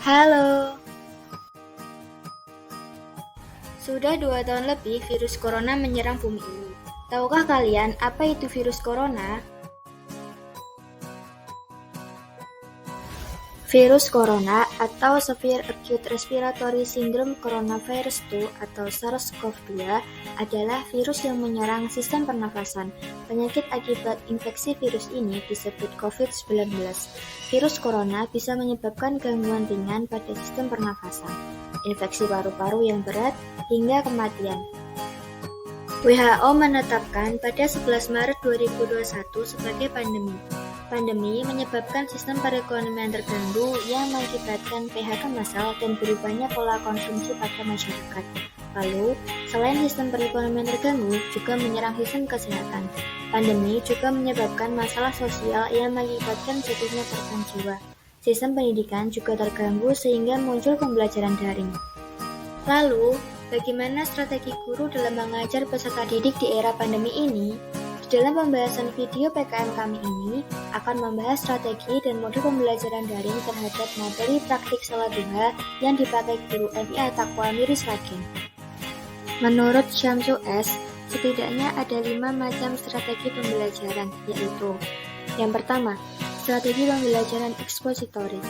Halo. Sudah 2 tahun lebih virus corona menyerang bumi ini. Tahukah kalian apa itu virus corona? Virus corona atau Severe Acute Respiratory Syndrome Coronavirus 2 atau SARS-CoV-2 adalah virus yang menyerang sistem pernafasan. Penyakit akibat infeksi virus ini disebut COVID-19. Virus corona bisa menyebabkan gangguan ringan pada sistem pernafasan, infeksi paru-paru yang berat, hingga kematian. WHO menetapkan pada 11 Maret 2021 sebagai pandemi. Pandemi menyebabkan sistem perekonomian terganggu yang mengakibatkan PHK massal dan berubahnya pola konsumsi pada masyarakat. Lalu, selain sistem perekonomian terganggu, juga menyerang sistem kesehatan. Pandemi juga menyebabkan masalah sosial yang mengakibatkan jatuhnya korban jiwa. Sistem pendidikan juga terganggu sehingga muncul pembelajaran daring. Lalu, bagaimana strategi guru dalam mengajar peserta didik di era pandemi ini? Dalam pembahasan video PKM kami ini akan membahas strategi dan modul pembelajaran daring terhadap materi praktik sholat duha yang dipakai guru MIA Taqwa Miris Ragen. Menurut Syamsu S, setidaknya ada 5 macam strategi pembelajaran, yaitu: yang pertama, strategi pembelajaran ekspositori;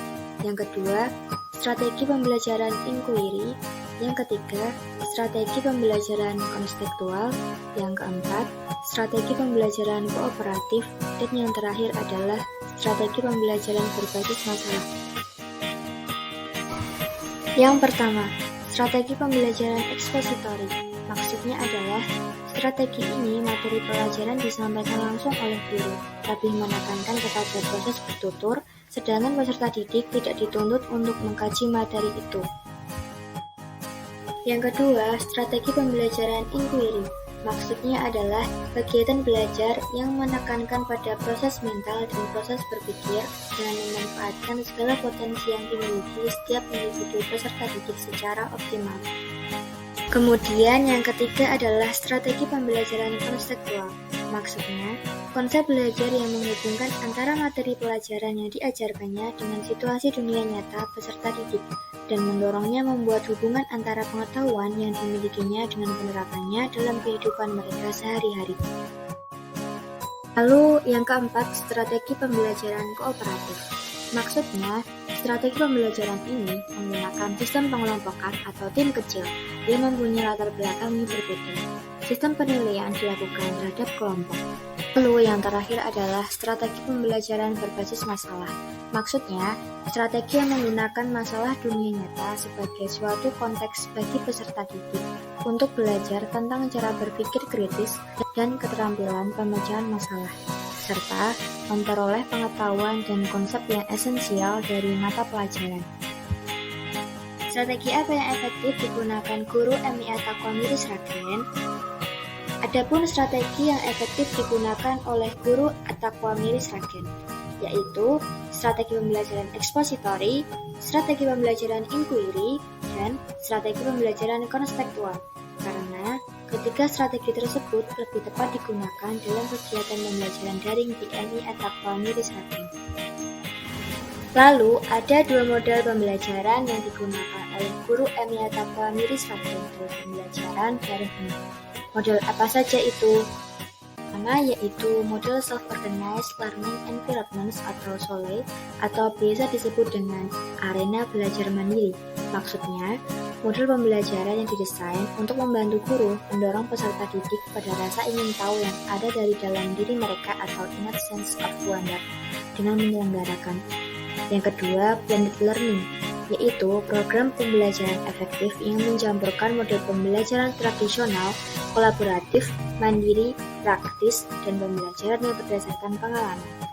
yang kedua, strategi pembelajaran inquiry; yang ketiga, strategi pembelajaran konstekstual; yang keempat, strategi pembelajaran kooperatif; dan yang terakhir adalah strategi pembelajaran berbasis masalah. Yang pertama, strategi pembelajaran ekspositori. Maksudnya adalah strategi ini materi pelajaran disampaikan langsung oleh guru, lebih menekankan kepada proses bertutur, sedangkan peserta didik tidak dituntut untuk mengkaji materi itu. Yang kedua, strategi pembelajaran inquiry. Maksudnya adalah kegiatan belajar yang menekankan pada proses mental dan proses berpikir dengan memanfaatkan segala potensi yang dimiliki setiap individu peserta didik secara optimal. Kemudian yang ketiga adalah strategi pembelajaran konstekstual. Maksudnya, konsep belajar yang menghubungkan antara materi pelajaran yang diajarkannya dengan situasi dunia nyata peserta didik, dan mendorongnya membuat hubungan antara pengetahuan yang dimilikinya dengan penerapannya dalam kehidupan mereka sehari-hari. Lalu yang keempat, strategi pembelajaran kooperatif. Maksudnya, strategi pembelajaran ini menggunakan sistem pengelompokan atau tim kecil yang mempunyai latar belakang yang berbeda. Sistem penilaian dilakukan terhadap kelompok. Lalu yang terakhir adalah strategi pembelajaran berbasis masalah. Maksudnya, strategi yang menggunakan masalah dunia nyata sebagai suatu konteks bagi peserta didik untuk belajar tentang cara berpikir kritis dan keterampilan pemecahan masalah, serta memperoleh pengetahuan dan konsep yang esensial dari mata pelajaran. Strategi apa yang efektif digunakan guru MIA Taqwa Miris Ragen? Adapun strategi yang efektif digunakan oleh guru Taqwa Miris Ragen, yaitu strategi pembelajaran ekspositori, strategi pembelajaran inquiry, dan strategi pembelajaran konstekstual. Karena ketiga strategi tersebut lebih tepat digunakan dalam kegiatan pembelajaran daring di MIA Taqwa Miris Ragen. Lalu, ada 2 model pembelajaran yang digunakan oleh guru MIA Taqwa Miris Ragen dalam pembelajaran daring ini. Model apa saja itu? Pertama yaitu model Self-Organized Learning Environments atau SOLE, atau biasa disebut dengan arena belajar mandiri. Maksudnya, model pembelajaran yang didesain untuk membantu guru mendorong peserta didik pada rasa ingin tahu yang ada dari dalam diri mereka atau innate sense of wonder dengan menyelenggarakan. Yang kedua, blended learning, yaitu program pembelajaran efektif yang mencampurkan model pembelajaran tradisional, kolaboratif, mandiri, praktis, dan pembelajaran yang berdasarkan pengalaman.